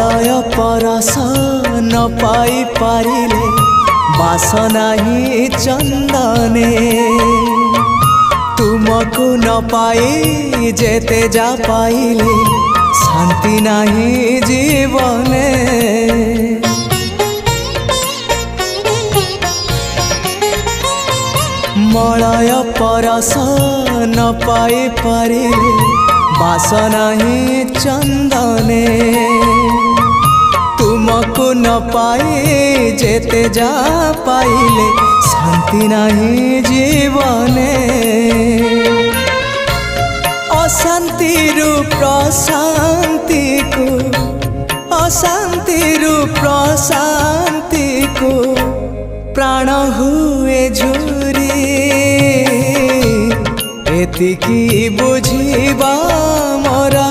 Malay परस न पाई पारिले बासना ही चंदने तुमको न पाई जेते जा पाइले शांति नहीं जीवने। मलय परस न पाई पारिले बासना ही चंदने तुमको न पाई जेते जा पाइले शांति नहीं जीवने। अशांति रु प्रशांति को अशांति रु प्रशांति को प्राण हुए झुरी एतिकी बुझिबा मोरा